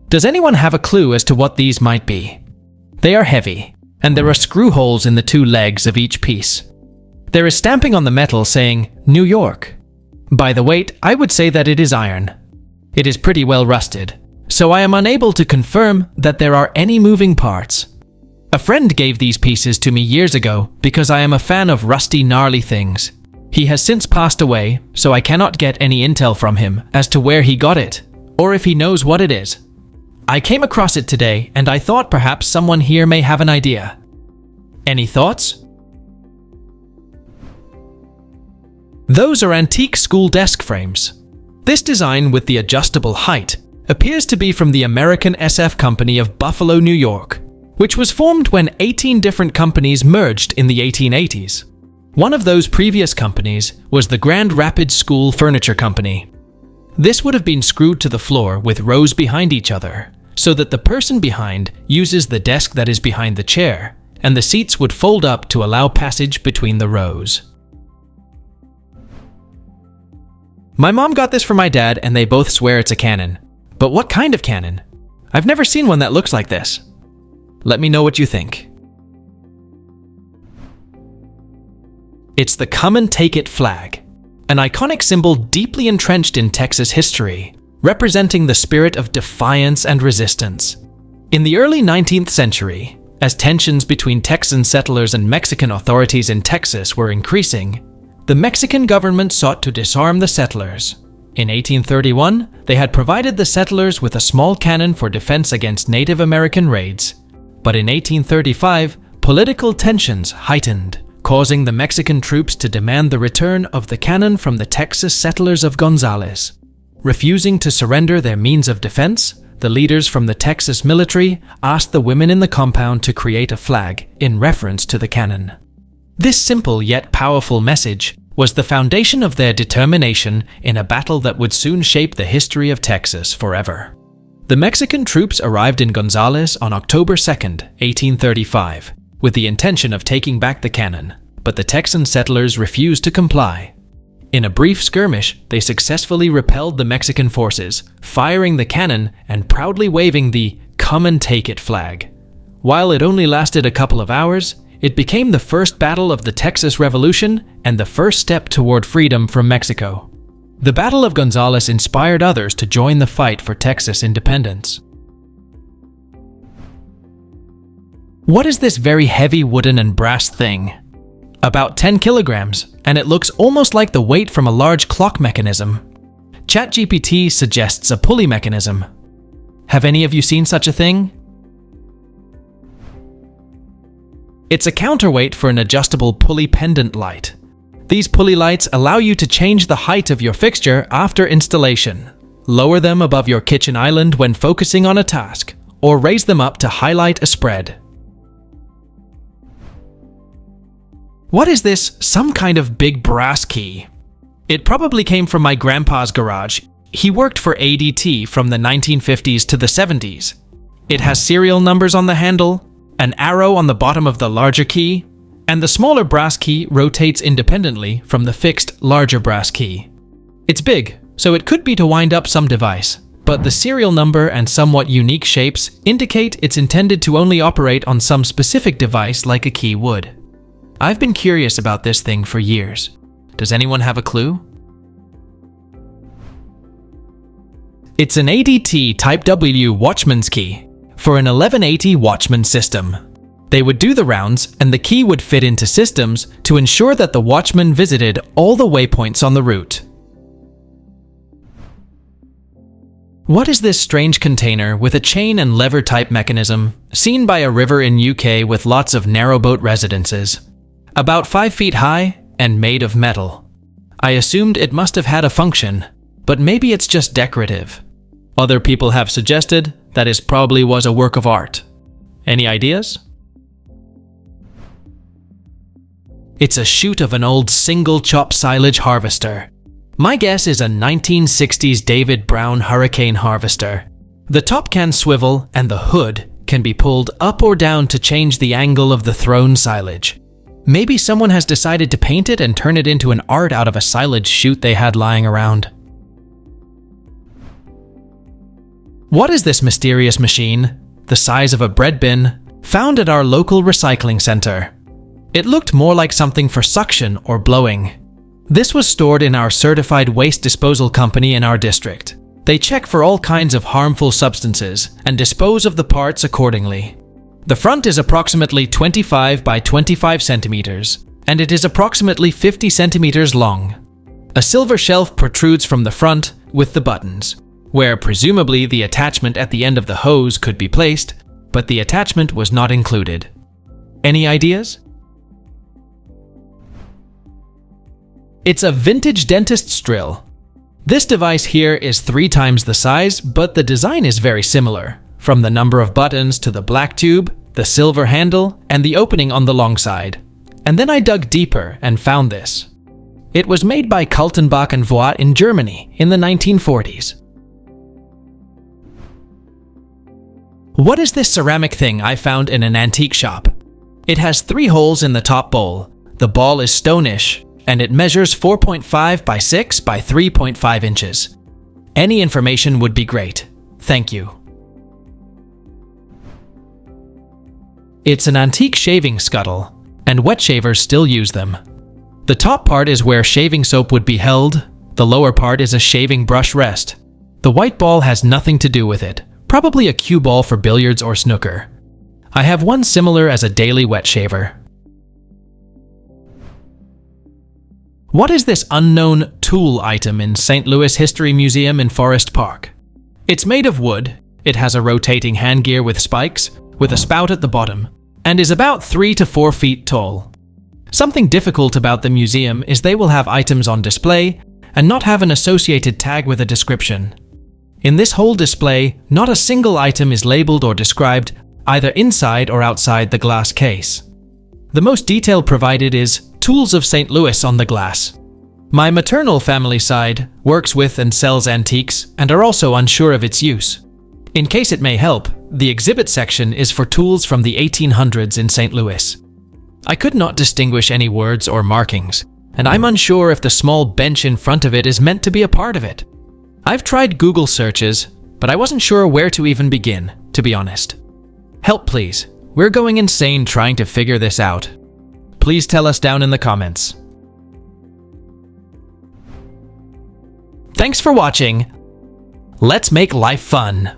Does anyone have a clue as to what these might be? They are heavy, and there are screw holes in the two legs of each piece. There is stamping on the metal saying, New York. By the weight, I would say that it is iron. It is pretty well rusted, so I am unable to confirm that there are any moving parts. A friend gave these pieces to me years ago because I am a fan of rusty, gnarly things. He has since passed away, so I cannot get any intel from him as to where he got it, or if he knows what it is. I came across it today, and I thought perhaps someone here may have an idea. Any thoughts? Those are antique school desk frames. This design with the adjustable height appears to be from the American SF Company of Buffalo, New York, which was formed when 18 different companies merged in the 1880s. One of those previous companies was the Grand Rapids School Furniture Company. This would have been screwed to the floor with rows behind each other, so that the person behind uses the desk that is behind the chair, and the seats would fold up to allow passage between the rows. My mom got this for my dad, and they both swear it's a cannon. But what kind of cannon? I've never seen one that looks like this. Let me know what you think. It's the Come and Take It flag, an iconic symbol deeply entrenched in Texas history, representing the spirit of defiance and resistance. In the early 19th century, as tensions between Texan settlers and Mexican authorities in Texas were increasing, the Mexican government sought to disarm the settlers. In 1831, they had provided the settlers with a small cannon for defense against Native American raids. But in 1835, political tensions heightened, causing the Mexican troops to demand the return of the cannon from the Texas settlers of Gonzales. Refusing to surrender their means of defense, the leaders from the Texas military asked the women in the compound to create a flag in reference to the cannon. This simple yet powerful message was the foundation of their determination in a battle that would soon shape the history of Texas forever. The Mexican troops arrived in Gonzales on October 2nd, 1835, with the intention of taking back the cannon, but the Texan settlers refused to comply. In a brief skirmish, they successfully repelled the Mexican forces, firing the cannon and proudly waving the "Come and Take It" flag. While it only lasted a couple of hours, it became the first battle of the Texas Revolution and the first step toward freedom from Mexico. The Battle of Gonzales inspired others to join the fight for Texas independence. What is this very heavy wooden and brass thing? About 10 kilograms, and it looks almost like the weight from a large clock mechanism. ChatGPT suggests a pulley mechanism. Have any of you seen such a thing? It's a counterweight for an adjustable pulley pendant light. These pulley lights allow you to change the height of your fixture after installation, lower them above your kitchen island when focusing on a task, or raise them up to highlight a spread. What is this? Some kind of big brass key? It probably came from my grandpa's garage. He worked for ADT from the 1950s to the 70s. It has serial numbers on the handle, an arrow on the bottom of the larger key, and the smaller brass key rotates independently from the fixed larger brass key. It's big, so it could be to wind up some device, but the serial number and somewhat unique shapes indicate it's intended to only operate on some specific device like a key would. I've been curious about this thing for years. Does anyone have a clue? It's an ADT Type W watchman's key for an 1180 watchman system. They would do the rounds, and the key would fit into systems to ensure that the watchman visited all the waypoints on the route. What is this strange container with a chain and lever type mechanism seen by a river in UK with lots of narrowboat residences? About 5 feet high and made of metal. I assumed it must have had a function, but maybe it's just decorative. Other people have suggested that it probably was a work of art. Any ideas? It's a chute of an old single-chop silage harvester. My guess is a 1960s David Brown hurricane harvester. The top can swivel and the hood can be pulled up or down to change the angle of the thrown silage. Maybe someone has decided to paint it and turn it into an art out of a silage chute they had lying around. What is this mysterious machine, the size of a bread bin, found at our local recycling center? It looked more like something for suction or blowing. This was stored in our certified waste disposal company in our district. They check for all kinds of harmful substances and dispose of the parts accordingly. The front is approximately 25 by 25 centimeters, and it is approximately 50 centimeters long. A silver shelf protrudes from the front with the buttons, where presumably the attachment at the end of the hose could be placed, but the attachment was not included. Any ideas? It's a vintage dentist's drill. This device here is 3 times the size, but the design is very similar, from the number of buttons to the black tube, the silver handle, and the opening on the long side. And then I dug deeper and found this. It was made by Kaltenbach and Voigt in Germany in the 1940s. What is this ceramic thing I found in an antique shop? It has 3 holes in the top bowl. The ball is stonish, and it measures 4.5 by 6 by 3.5 inches. Any information would be great. Thank you. It's an antique shaving scuttle, and wet shavers still use them. The top part is where shaving soap would be held. The lower part is a shaving brush rest. The white ball has nothing to do with it, probably a cue ball for billiards or snooker. I have one similar as a daily wet shaver. What is this unknown tool item in St. Louis History Museum in Forest Park? It's made of wood, it has a rotating handgear with spikes, with a spout at the bottom, and is about 3 to 4 feet tall. Something difficult about the museum is they will have items on display and not have an associated tag with a description. In this whole display, not a single item is labeled or described either inside or outside the glass case. The most detail provided is Tools of St. Louis on the glass. My maternal family side works with and sells antiques and are also unsure of its use. In case it may help, the exhibit section is for tools from the 1800s in St. Louis. I could not distinguish any words or markings, and I'm unsure if the small bench in front of it is meant to be a part of it. I've tried Google searches, but I wasn't sure where to even begin, to be honest. Help please, we're going insane trying to figure this out. Please tell us down in the comments. Thanks for watching. Let's make life fun.